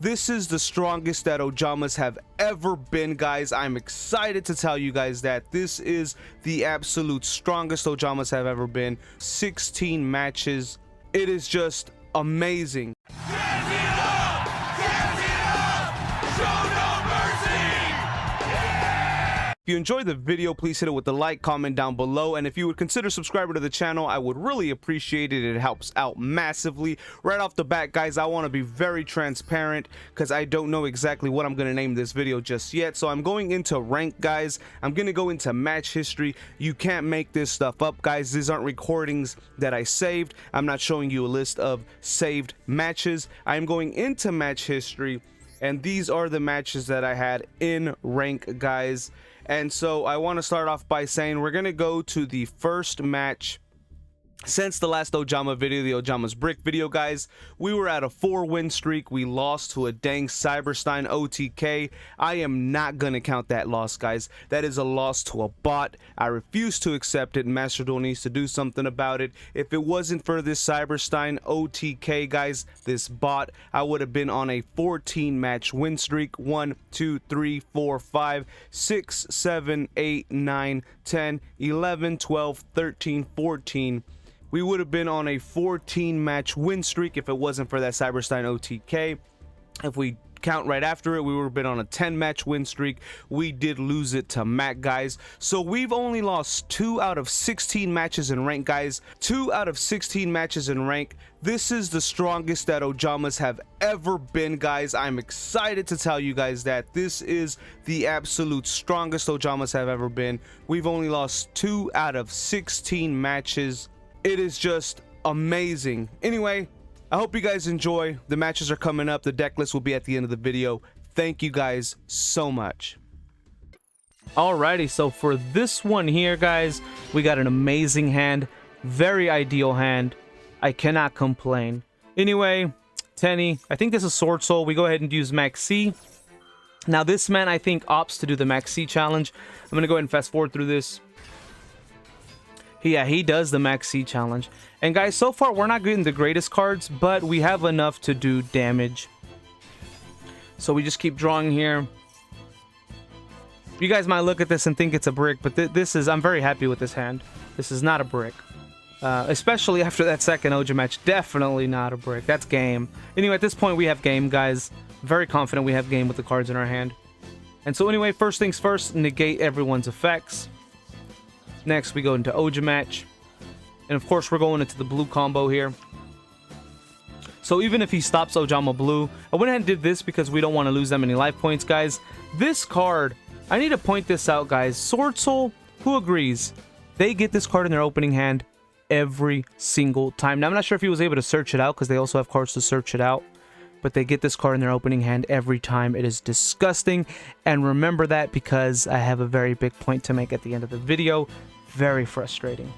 This is the strongest that Ojamas have ever been, guys. I'm excited to tell you guys that this is the absolute strongest Ojamas have ever been. 16 matches. It is just amazing. If you enjoyed the video, please hit it with the like, comment down below, and if you would consider subscribing to the channel, I would really appreciate it. It helps out massively. Right off the bat, guys, I want to be very transparent because I don't know exactly what I'm going to name this video just yet. So I'm going into rank, guys. I'm going to go into match history. You can't make this stuff up, guys. These aren't recordings that I saved. I'm not showing you a list of saved matches. I'm going into match history, and these are the matches that I had in rank, guys. And so I want to start off by saying we're going to go to the first match since the last Ojama video, the Ojama's Brick video, guys. We were at a 4-win streak. We lost to a dang Cyber Stein OTK. I am not going to count that loss, guys. That is a loss to a bot. I refuse to accept it. Master Duel needs to do something about it. If it wasn't for this Cyber Stein OTK, guys, this bot, I would have been on a 14-match win streak. 1, 2, 3, 4, 5, 6, 7, 8, 9, 10, 11, 12, 13, 14. We would have been on a 14-match win streak if it wasn't for that Cyber Stein OTK. If we count right after it, we would have been on a 10-match win streak. We did lose it to Mac, guys. So we've only lost 2 out of 16 matches in rank, guys. 2 out of 16 matches in rank. This is the strongest that Ojamas have ever been, guys. I'm excited to tell you guys that this is the absolute strongest Ojamas have ever been. We've only lost 2 out of 16 matches. It is just amazing. Anyway, I hope you guys enjoy. The matches are coming up. The deck list will be at the end of the video. Thank you guys so much. Alrighty, so for this one here, guys, we got an amazing hand. Very ideal hand. I cannot complain. Anyway, Tenny, I think this is Sword Soul. We go ahead and use Max C. Now, this man, I think, opts to do the Max C challenge. I'm going to go ahead and fast forward through this. Yeah, he does the Max C challenge. And guys, so far we're not getting the greatest cards, but we have enough to do damage. So we just keep drawing here. You guys might look at this and think it's a brick, but this is, I'm very happy with this hand. This is not a brick. Especially after that second Ojama match. Definitely not a brick. That's game. Anyway, at this point we have game, guys. Very confident we have game with the cards in our hand. And so anyway, first things first, negate everyone's effects. Next, we go into Ojama match. And of course, we're going into the blue combo here. So even if he stops Ojama Blue, I went ahead and did this because we don't want to lose that many life points, guys. This card, I need to point this out, guys. Sword Soul, who agrees? They get this card in their opening hand every single time. Now, I'm not sure if he was able to search it out because they also have cards to search it out. But they get this card in their opening hand every time. It is disgusting. And remember that because I have a very big point to make at the end of the video. Very frustrating.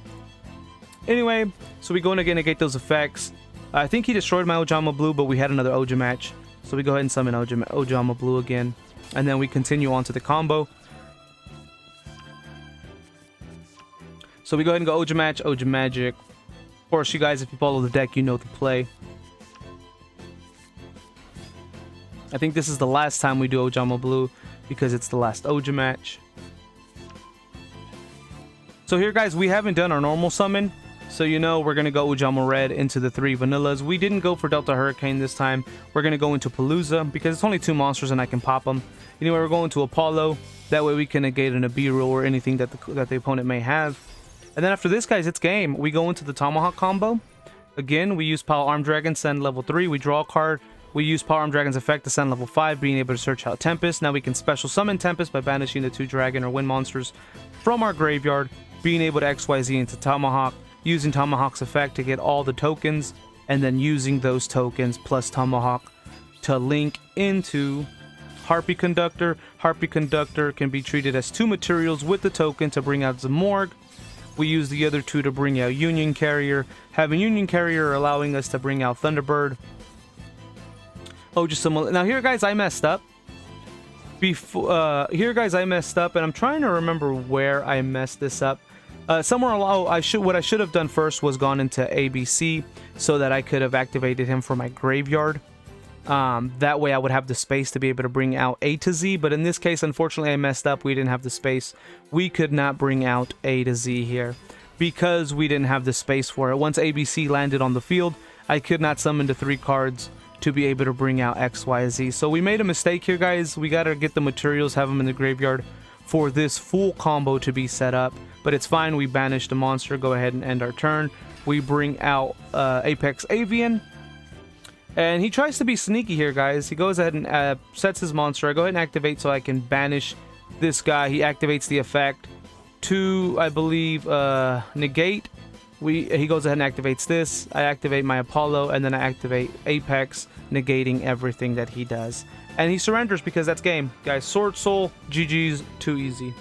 Anyway, so we go in again to negate those effects. I think he destroyed my Ojama Blue, but we had another Ojama match. So we go ahead and summon Ojama Blue again. And then we continue on to the combo. So we go ahead and go Ojama match, Ojama Magic. Of course, you guys, if you follow the deck, you know the play. I think this is the last time we do Ojama Blue because it's the last Ojama match. So here, guys, we haven't done our normal summon. So, you know, we're going to go Ojama Red into the 3 vanillas. We didn't go for Delta Hurricane this time. We're going to go into Palooza because it's only 2 monsters and I can pop them. Anyway, we're going to Apollo. That way we can negate an Abiru or anything that the opponent may have. And then after this, guys, it's game. We go into the Tomahawk combo. Again, we use Power Arm Dragon, send level 3. We draw a card. We use Power Arm Dragon's effect to send level 5, being able to search out Tempest. Now we can special summon Tempest by banishing the 2 dragon or wind monsters from our graveyard, being able to XYZ into Tomahawk, using Tomahawk's effect to get all the tokens, and then using those tokens plus Tomahawk to link into Harpy Conductor. Harpy Conductor can be treated as 2 materials with the token to bring out Zamorg. We use the other 2 to bring out Union Carrier, having Union Carrier allowing us to bring out Thunderbird. Now here, guys, I messed up. Here, guys, I messed up, and I'm trying to remember where I messed this up. Somewhere along, what I should have done first was gone into ABC so that I could have activated him for my graveyard. That way I would have the space to be able to bring out A to Z, but in this case, unfortunately, I messed up. We didn't have the space. We could not bring out A to Z here because we didn't have the space for it. Once ABC landed on the field, I could not summon the 3 cards to be able to bring out X, Y, Z. So we made a mistake here, guys. We got to get the materials, have them in the graveyard for this full combo to be set up, but it's fine. We banished the monster. Go ahead and end our turn. We bring out Apex Avian. And he tries to be sneaky here, guys. He goes ahead and sets his monster. I go ahead and activate so I can banish this guy. He activates the effect to, I believe, negate. He goes ahead and activates this. I activate my Apollo, and then I activate Apex, negating everything that he does. And he surrenders because that's game. Guys, Sword Soul, GG's, too easy.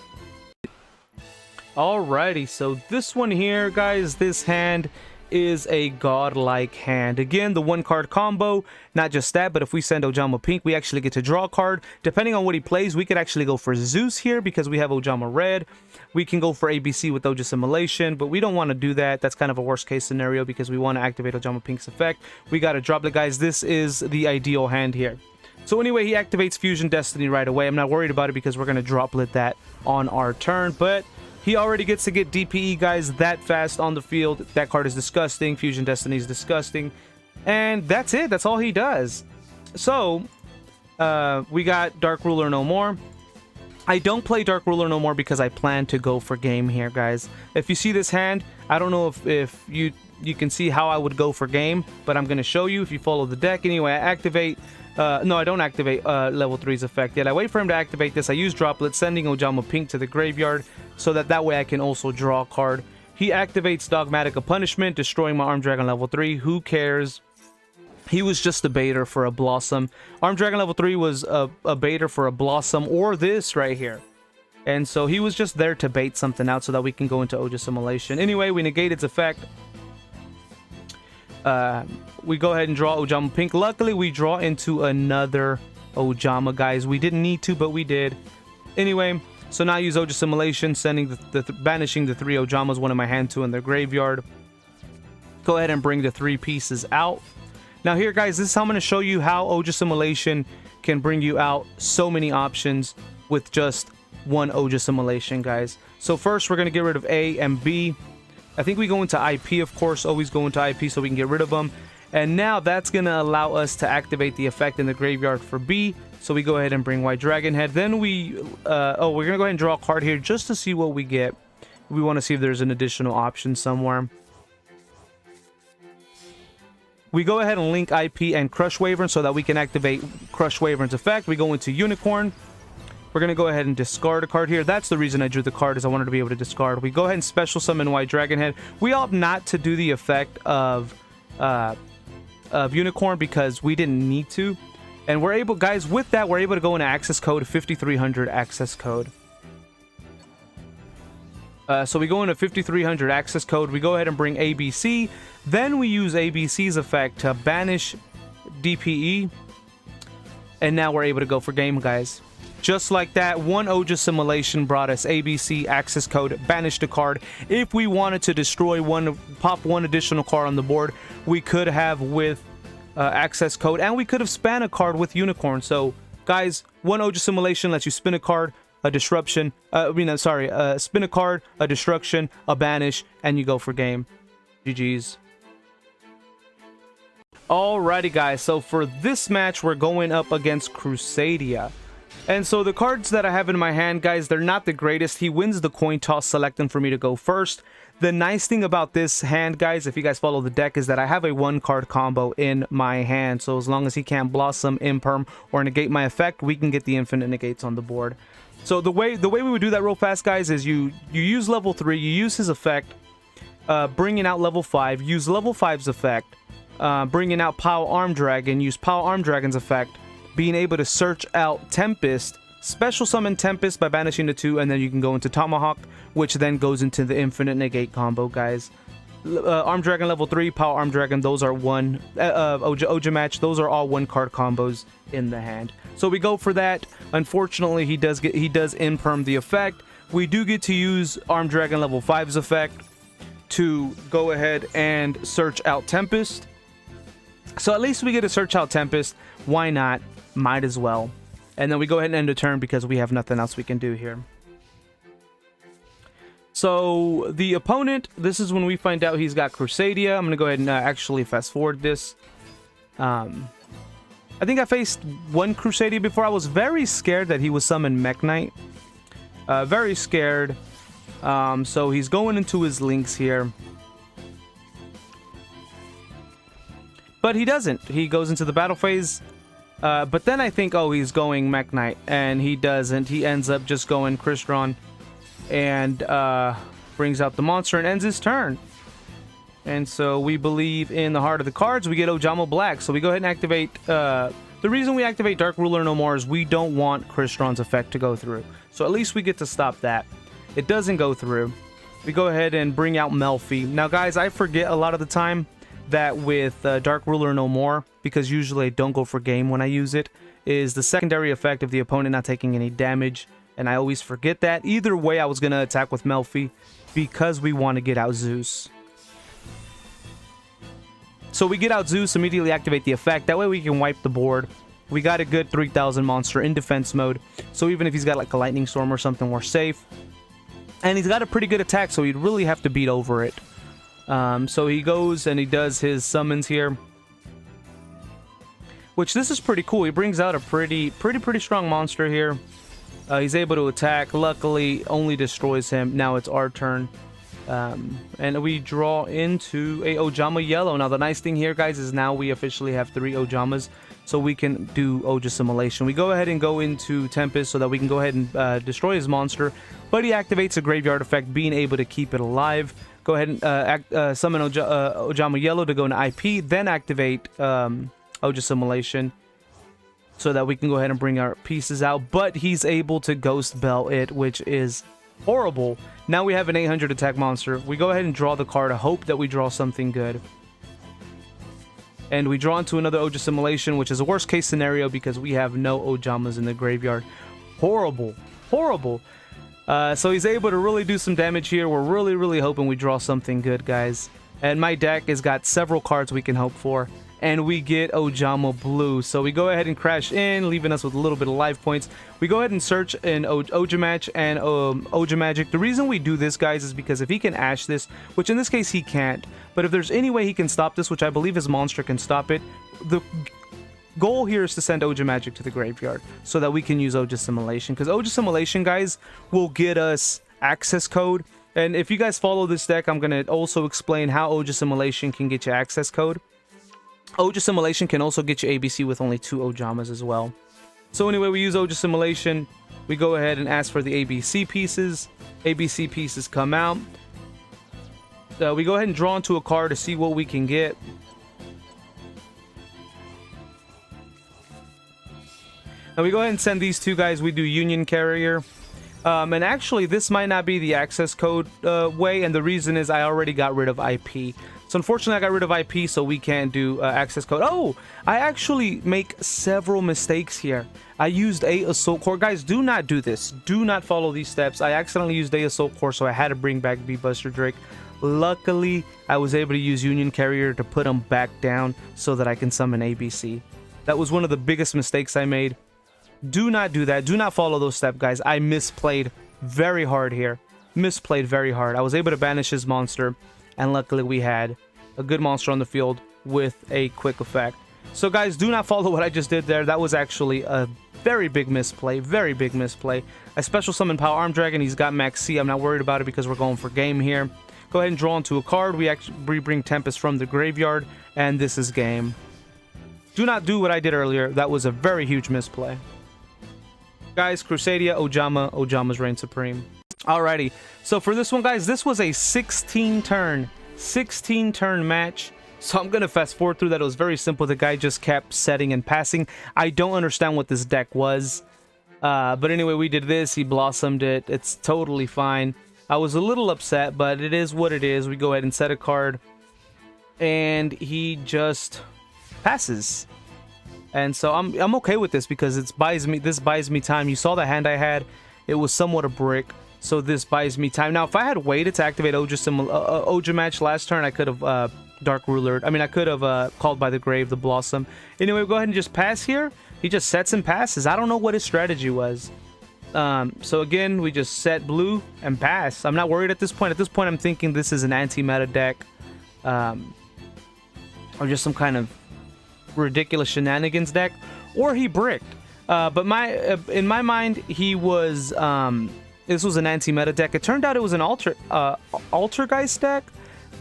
Alrighty, so this one here, guys, this hand is a godlike hand. Again, the 1-card combo. Not just that, but if we send Ojama Pink, we actually get to draw a card. Depending on what he plays, we could actually go for Zeus here because we have Ojama Red. We can go for ABC with Ojama Simulation, but we don't want to do that. That's kind of a worst case scenario because we want to activate Ojama Pink's effect. We got to drop it, guys. This is the ideal hand here. So anyway, he activates Fusion Destiny right away. I'm not worried about it because we're going to droplet that on our turn, but he already gets to get DPE, guys, that fast on the field. That card is disgusting. Fusion Destiny is disgusting. And that's it. That's all he does. So, we got Dark Ruler no more. I don't play Dark Ruler no more because I plan to go for game here, guys. If you see this hand, I don't know if you can see how I would go for game, but I'm going to show you if you follow the deck. Anyway, I activate... no, I don't activate level 3's effect yet. I wait for him to activate this. I use Droplet, sending Ojama Pink to the graveyard so that way I can also draw a card. He activates Dogmatic of Punishment, destroying my Armed Dragon level 3. Who cares? He was just a baiter for a Blossom. Armed Dragon level 3 was a baiter for a Blossom or this right here. And so he was just there to bait something out so that we can go into Ojama Simulation. Anyway, we negate its effect. We go ahead and draw Ojama Pink. Luckily, we draw into another Ojama, guys. We didn't need to, but we did. Anyway, so now I use Ojama Simulation, sending banishing the 3 Ojamas, one in my hand, 2 in their graveyard. Go ahead and bring the 3 pieces out. Now here, guys, this is how I'm going to show you how Ojama Simulation can bring you out so many options with just one Ojama Simulation, guys. So first, we're going to get rid of A and B. I think we go into IP, of course, always go into IP so we can get rid of them. And now that's going to allow us to activate the effect in the graveyard for B. So we go ahead and bring White Dragon Head. Then we're going to go ahead and draw a card here just to see what we get. We want to see if there's an additional option somewhere. We go ahead and link IP and Crush Wyvern so that we can activate Crush Wyvern's effect. We go into Unicorn. We're going to go ahead and discard a card here. That's the reason I drew the card, is I wanted to be able to discard. We go ahead and special summon White Dragon Head. We opt not to do the effect of Unicorn because we didn't need to. And we're able, guys, with that, we're able to go into access code 5300 access code. So we go into 5300 access code. We go ahead and bring ABC. Then we use ABC's effect to banish DPE. And now we're able to go for game, guys. Just like that, one Ojama Simulation brought us ABC access code, banished a card. If we wanted to destroy one, pop one additional card on the board, we could have with access code, and we could have spanned a card with Unicorn. So, guys, one Ojama Simulation lets you spin a card, a disruption, spin a card, a destruction, a banish, and you go for game. GG's. Alrighty, guys, so for this match, we're going up against Crusadia. And so the cards that I have in my hand, guys, they're not the greatest. He wins the coin toss, selecting for me to go first. The nice thing about this hand, guys, if you guys follow the deck, is that I have a 1-card combo in my hand. So as long as he can't Blossom, Imperm, or negate my effect, we can get the infinite negates on the board. So the way we would do that real fast, guys, is you use level 3, you use his effect, bringing out level 5, use level 5's effect, bringing out Power Arm Dragon, use Power Arm Dragon's effect, being able to search out Tempest, special summon Tempest by banishing the 2, and then you can go into Tomahawk, which then goes into the infinite negate combo, guys. Arm Dragon level 3, Power Arm Dragon, those are one Ojama match, those are all 1-card combos in the hand. So we go for that. Unfortunately, he does imperm the effect. We do get to use Arm Dragon level 5's effect to go ahead and search out Tempest. So at least we get to search out Tempest. Why not? Might as well. And then we go ahead and end the turn because we have nothing else we can do here. So the opponent, this is when we find out he's got Crusadia. I'm going to go ahead and actually fast forward this. I think I faced one Crusadia before. I was very scared that he would summon Mech Knight. Very scared. So he's going into his links here. But he doesn't. He goes into the battle phase. But then I think, oh, he's going Mech Knight. And he doesn't. He ends up just going Crystron. And brings out the monster and ends his turn. And so we believe in the heart of the cards. We get Ojama Black. So we go ahead and activate... the reason we activate Dark Ruler no more is we don't want Crystron's effect to go through. So at least we get to stop that. It doesn't go through. We go ahead and bring out Melffy. Now, guys, I forget a lot of the time that with Dark Ruler no more, because usually I don't go for game when I use it, is the secondary effect of the opponent not taking any damage. And I always forget that. Either way, I was going to attack with Melffy because we want to get out Zeus. So we get out Zeus, immediately activate the effect. That way we can wipe the board. We got a good 3000 monster in defense mode. So even if he's got like a lightning storm or something, we're safe. And he's got a pretty good attack, so he'd really have to beat over it. So he goes and he does his summons here. Which this is pretty cool. He brings out a pretty strong monster here. He's able to attack. Luckily, only destroys him. Now it's our turn. And we draw into a Ojama Yellow. Now the nice thing here, guys, is now we officially have 3 Ojamas. So we can do Ojama Simulation. We go ahead and go into Tempest so that we can go ahead and destroy his monster. But he activates a graveyard effect, being able to keep it alive. Go ahead and summon Ojama Yellow to go into IP. Then activate Ojama Simulation so that we can go ahead and bring our pieces out. But he's able to Ghost Bell it, which is horrible. Now we have an 800 attack monster. We go ahead and draw the card. I hope that we draw something good. And we draw into another Ojama Simulation, which is a worst case scenario because we have no Ojamas in the graveyard. Horrible. Horrible. So he's able to really do some damage here. We're really hoping we draw something good, guys. And my deck has got several cards we can hope for. And we get Ojama Blue. So we go ahead and crash in, leaving us with a little bit of life points. We go ahead and search in Ojama and Ojamagic. The reason we do this, guys, is because if he can Ash this, which in this case he can't, but if there's any way he can stop this, which I believe his monster can stop it, the goal here is to send Ojamagic to the graveyard so that we can use Ojama Simulation. Because Ojama Simulation, guys, will get us access code. And if you guys follow this deck, I'm going to also explain how Ojama Simulation can get you access code. Ojama Simulation can also get you ABC with only 2 Ojamas as well. So anyway, we use Ojama Simulation. We go ahead and ask for the ABC pieces. ABC pieces come out. We go ahead and draw into a card to see what we can get. Now we go ahead and send these 2 guys. We do Union Carrier. And actually, this might not be the access code way. And the reason is I already got rid of IP. So unfortunately, I got rid of IP, so we can't do access code. Oh, I actually make several mistakes here. I used a Assault Core. Guys, do not do this. Do not follow these steps. I accidentally used a Assault Core, so I had to bring back B-Buster Drake. Luckily, I was able to use Union Carrier to put him back down so that I can summon ABC. That was one of the biggest mistakes I made. Do not do that. Do not follow those steps, guys. I misplayed very hard here. Misplayed very hard. I was able to banish his monster, and luckily we had a good monster on the field with a quick effect. So guys, do not follow what I just did there. That was actually a very big misplay. Very big misplay. I special summon Power Arm Dragon. He's got Max C. I'm not worried about it because we're going for game here. Go ahead and draw into a card. We bring Tempest from the graveyard, and this is game. Do not do what I did earlier. That was a very huge misplay. Guys, Crusadia, Ojama's reign supreme. Alrighty, so for this one, guys, this was a 16 turn match. So I'm gonna fast forward through that. It was very simple. The guy just kept setting and passing. I don't understand what this deck was, but anyway, we did this. He blossomed it. It's totally fine. I was a little upset, but it is what it is. We go ahead and set a card, and he just passes. And so I'm okay with this because this buys me time. You saw the hand I had. It was somewhat a brick. So this buys me time. Now, if I had waited to activate Ojama Match last turn, I could have Dark Ruler. I mean, I could have called by the grave, the Blossom. Anyway, we'll go ahead and just pass here. He just sets and passes. I don't know what his strategy was. So again, we just set blue and pass. I'm not worried at this point. At this point, I'm thinking this is an anti-meta deck. Or just some kind of ridiculous shenanigans deck. Or he bricked. But in my mind, he was... this was an anti-meta deck. It turned out it was an Altergeist deck.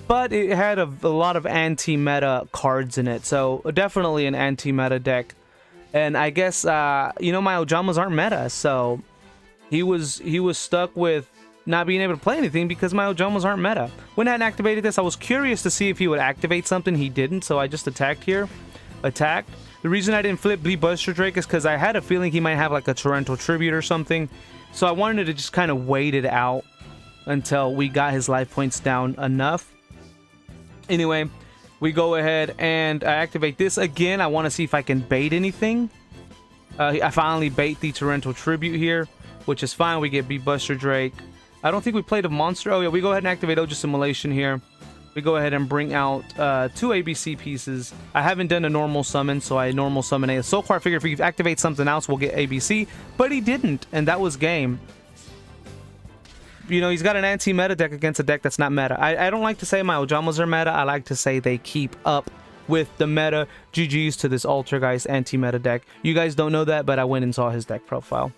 But it had a lot of anti-meta cards in it. So definitely an anti-meta deck. And I guess, you know, my Ojamas aren't meta. So he was stuck with not being able to play anything because my Ojamas aren't meta. When I hadn't activated this, I was curious to see if he would activate something. He didn't. So I just attacked here. Attacked. The reason I didn't flip Bleed Buster Drake is because I had a feeling he might have like a Torrential Tribute or something. So I wanted to just kind of wait it out until we got his life points down enough. Anyway, we go ahead and I activate this again. I want to see if I can bait anything. I finally bait the Torrential Tribute here, which is fine. We get Beat Buster Drake. I don't think we played a monster. Oh yeah, we go ahead and activate Ojama Simulation here. We go ahead and bring out 2 ABC pieces. I haven't done a normal summon, so I normal summon a Soul Core. I figure if we activate something else, we'll get ABC. But he didn't, and that was game. You know, he's got an anti-meta deck against a deck that's not meta. I don't like to say my Ojamas are meta. I like to say they keep up with the meta. GG's to this Altergeist anti-meta deck. You guys don't know that, but I went and saw his deck profile.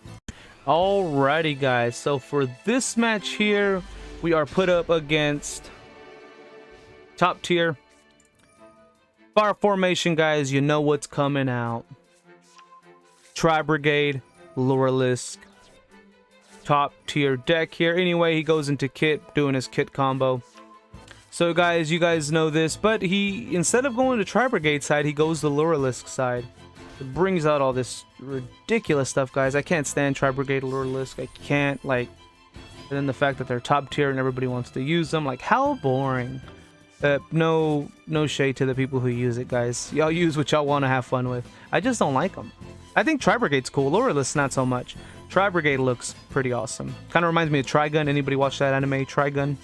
Alrighty, guys. So for this match here, we are put up against top tier fire formation, guys. You know what's coming out. Tri-brigade Lyrilusc. Top tier deck here. Anyway, he goes into kit, doing his kit combo. So guys, you guys know this, but he, instead of going to Tri-brigade side, he goes the Lyrilusc side. It brings out all this ridiculous stuff, guys. I can't stand Tri-brigade Lyrilusc. I can't, like, and then the fact that they're top tier and everybody wants to use them, like, how boring. No shade to the people who use it, guys. Y'all use what y'all want to have fun with. I just don't like them. I think Tri-brigade's cool. Lyrilusc, not so much. Tri-brigade looks pretty awesome. Kind of reminds me of Trigun. Anybody watch that anime, Trigun?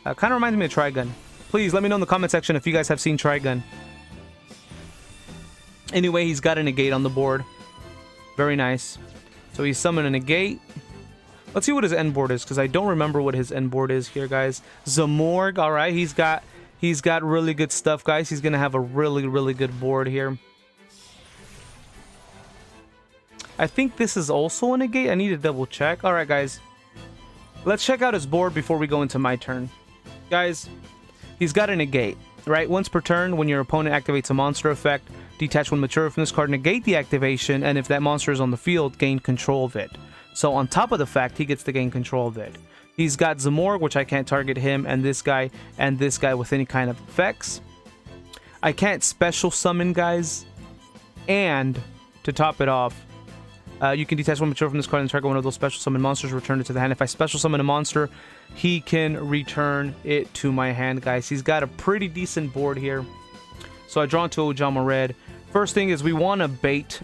Kind of reminds me of Trigun. Please let me know in the comment section if you guys have seen Trigun. Anyway, he's got a negate on the board. Very nice. So he's summoning a negate. Let's see what his end board is, because I don't remember what his end board is here, guys. Zamorg, all right. He's got really good stuff, guys. He's gonna have a really good board here. I think this is also a negate. I need to double check. All right, guys. Let's check out his board before we go into my turn. Guys, he's got a negate, right? Once per turn, when your opponent activates a monster effect, detach one material from this card, negate the activation, and if that monster is on the field, gain control of it. So on top of the fact, he gets to gain control of it. He's got Zamorg, which I can't target him, and this guy with any kind of effects. I can't special summon, guys. And to top it off, you can detach one material from this card and target one of those special summon monsters, return it to the hand. If I special summon a monster, he can return it to my hand, guys. He's got a pretty decent board here. So I draw into Ojama Red. First thing is we want to bait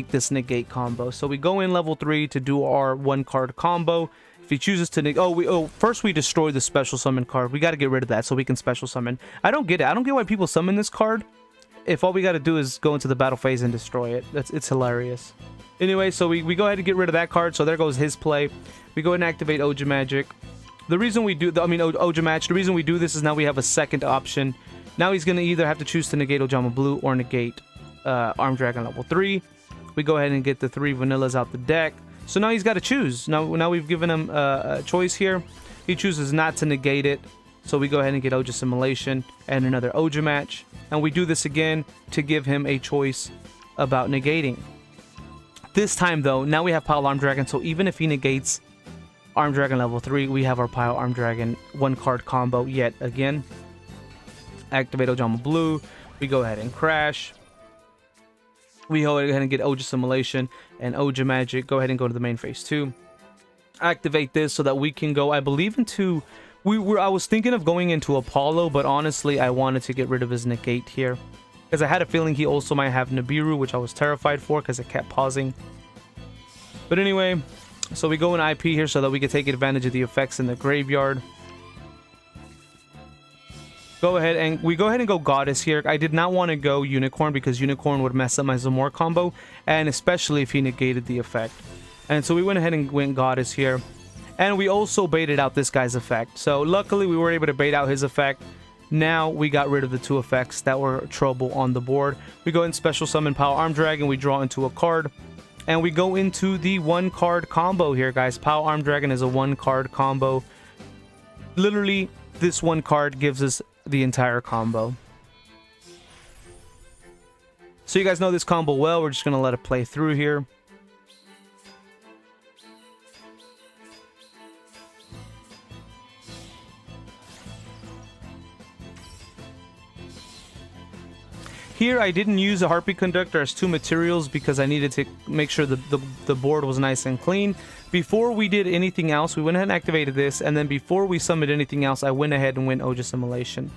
this negate combo. So we go in level 3 to do our 1-card combo. If he chooses to negate, first we destroy the special summon card. We got to get rid of that so we can special summon. I don't get it. I don't get why people summon this card if all we got to do is go into the battle phase and destroy it. It's hilarious. Anyway, so we go ahead and get rid of that card. So there goes his play. We go ahead and activate Ojamagic. The reason we do, Ojamatch, the reason we do this is now we have a second option. Now he's going to either have to choose to negate Ojama Blue or negate Arm Dragon level 3. We go ahead and get the 3 vanillas out the deck. So now he's got to choose. Now we've given him a choice here. He chooses not to negate it. So we go ahead and get Ojama Simulation and another Ojamatch. And we do this again to give him a choice about negating. This time, though, now we have Pile Arm Dragon, so even if he negates Arm Dragon level 3, we have our Pile Arm Dragon 1-card combo yet again. Activate Ojama Blue. We go ahead and crash. We go ahead and get Ojama Simulation and Ojamagic. Go ahead and go to the main phase 2. Activate this so that we can go, I believe, into... I was thinking of going into Apollo, but honestly, I wanted to get rid of his negate here. Because I had a feeling he also might have Nibiru, which I was terrified for because it kept pausing. But anyway, so we go in IP here so that we can take advantage of the effects in the graveyard. go ahead and go Goddess here. I did not want to go Unicorn because Unicorn would mess up my Zamor combo, and especially if he negated the effect. And so we went ahead and went Goddess here. And we also baited out this guy's effect. So luckily we were able to bait out his effect. Now we got rid of the 2 effects that were trouble on the board. We go ahead and special summon Power Arm Dragon. We draw into a card. And we go into the 1-card combo here, guys. Power Arm Dragon is a 1-card combo. Literally, this 1 card gives us the entire combo. So you guys know this combo well. We're just going to let it play through here. Here, I didn't use a Harpy Conductor as 2 materials because I needed to make sure the board was nice and clean. Before we did anything else, we went ahead and activated this, and then before we summoned anything else, I went ahead and went Ojama Simulation.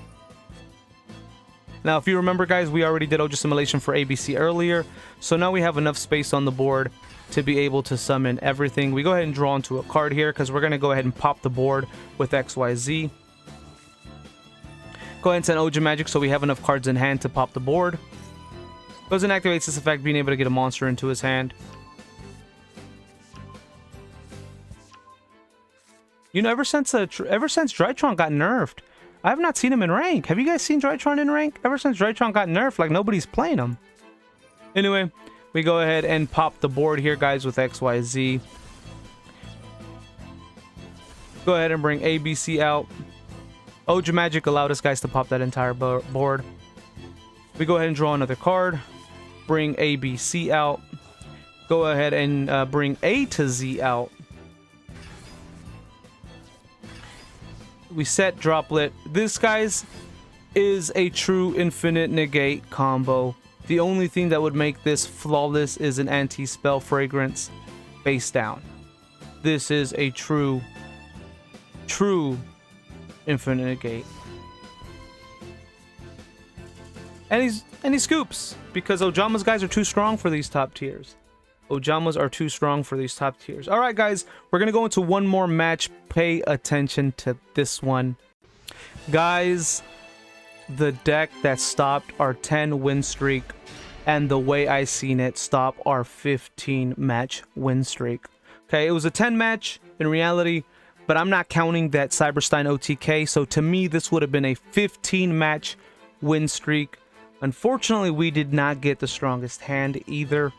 Now, if you remember, guys, we already did Ojama Simulation for ABC earlier, so now we have enough space on the board to be able to summon everything. We go ahead and draw into a card here because we're going to go ahead and pop the board with XYZ. Go ahead and send Ojama Magic so we have enough cards in hand to pop the board. Goes and activates this effect, being able to get a monster into his hand. You know, ever since Drytron got nerfed, I have not seen him in rank. Have you guys seen Drytron in rank? Ever since Drytron got nerfed, like nobody's playing him. Anyway, we go ahead and pop the board here, guys, with XYZ. Go ahead and bring ABC out. Ojama Magic allowed us, guys, to pop that entire board. We go ahead and draw another card. Bring ABC out. Go ahead and bring A to Z out. We set Droplet. This, guys, is a true infinite negate combo. The only thing that would make this flawless is an anti-spell fragrance face down. This is a true infinite negate. And he scoops because Ojamas, guys, are too strong for these top tiers. Ojamas are too strong for these top tiers. All right, guys, we're going to go into one more match. Pay attention to this one. Guys, the deck that stopped our 10 win streak and the way I seen it stop our 15 match win streak. Okay, it was a 10 match in reality, but I'm not counting that Cyber Stein OTK. So to me, this would have been a 15 match win streak. Unfortunately, we did not get the strongest hand either.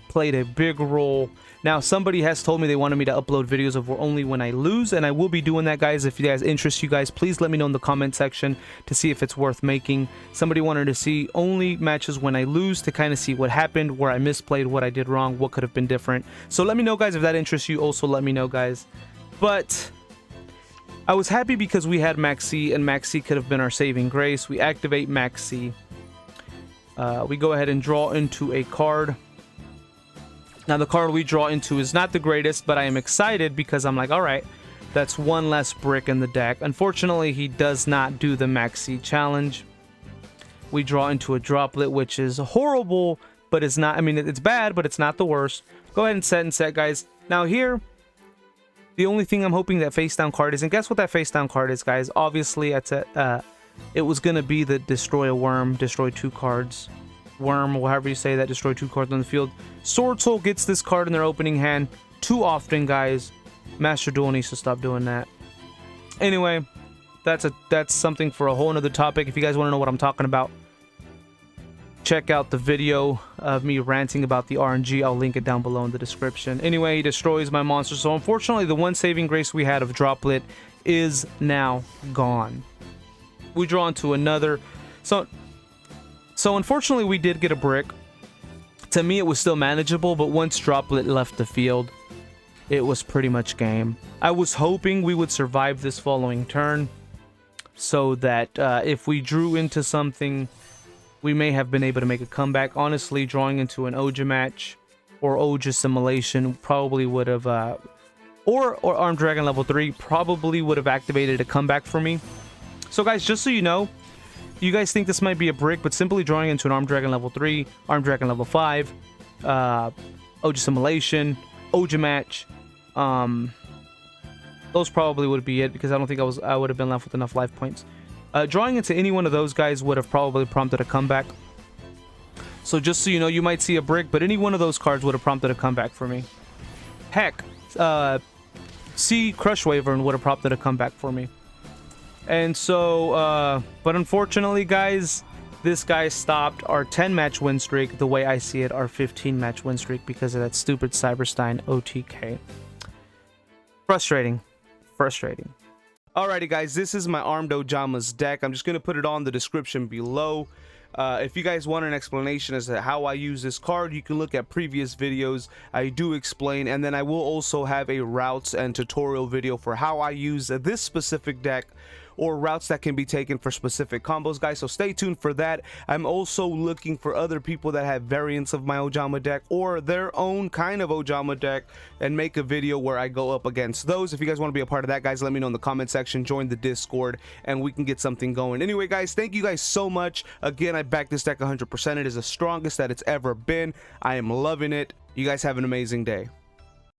Played a big role. Now, somebody has told me they wanted me to upload videos of only when I lose, and I will be doing that, guys. If you guys interest you guys, please let me know in the comment section to see if it's worth making. Somebody wanted to see only matches when I lose to kind of see what happened, where I misplayed, what I did wrong, what could have been different. So let me know, guys, if that interests you. Also, let me know, guys. But I was happy because we had Max C, and Max C could have been our saving grace. We activate Max C. We go ahead and draw into a card. Now, the card we draw into is not the greatest, but I am excited because I'm like, all right, that's one less brick in the deck. Unfortunately, he does not do the Max C challenge. We draw into a Droplet, which is horrible, but it's not, I mean, it's bad, but it's not the worst. Go ahead and set, guys. Now, here, the only thing I'm hoping that face down card is, and guess what that face down card is, guys? Obviously, it was going to be the Destroy a Worm, destroy 2 cards. Worm, or however you say that, destroy 2 cards on the field. Sword Soul gets this card in their opening hand too often, guys. Master Duel needs to stop doing that. Anyway, that's something for a whole nother topic. If you guys want to know what I'm talking about, check out the video of me ranting about the RNG. I'll link it down below in the description. Anyway, he destroys my monster. So unfortunately, the one saving grace we had of Droplet is now gone. We draw into another. So unfortunately, we did get a brick. To me, it was still manageable, but once Droplet left the field, it was pretty much game. I was hoping we would survive this following turn so that if we drew into something, we may have been able to make a comeback. Honestly, drawing into an Ojama match or Ojama Simulation probably would have, or Armed Dragon level 3 probably would have activated a comeback for me. So guys, just so you know, you guys think this might be a brick, but simply drawing into an Armed Dragon level 3, Armed Dragon level 5, Ojama Simulation, Ojama match, those probably would be it because I don't think I would have been left with enough life points. Drawing into any one of those guys would have probably prompted a comeback. So just so you know, you might see a brick, but any one of those cards would have prompted a comeback for me. Heck, see Crush Wyvern would have prompted a comeback for me. And so, but unfortunately, guys, this guy stopped our 10-match win streak, the way I see it, our 15-match win streak, because of that stupid Cyber Stein OTK. Frustrating. Frustrating. Alrighty, guys, this is my armed Ojamas deck. I'm just going to put it on the description below. If you guys want an explanation as to how I use this card, you can look at previous videos. I do explain, and then I will also have a routes and tutorial video for how I use this specific deck, or routes that can be taken for specific combos, guys. So stay tuned for that. I'm also looking for other people that have variants of my Ojama deck or their own kind of Ojama deck, and make a video where I go up against those. If you guys want to be a part of that, guys, let me know in the comment section. Join the Discord and we can get something going. Anyway, guys, thank you guys so much. Again, I back this deck 100%. It is the strongest that it's ever been. I am loving it. You guys have an amazing day.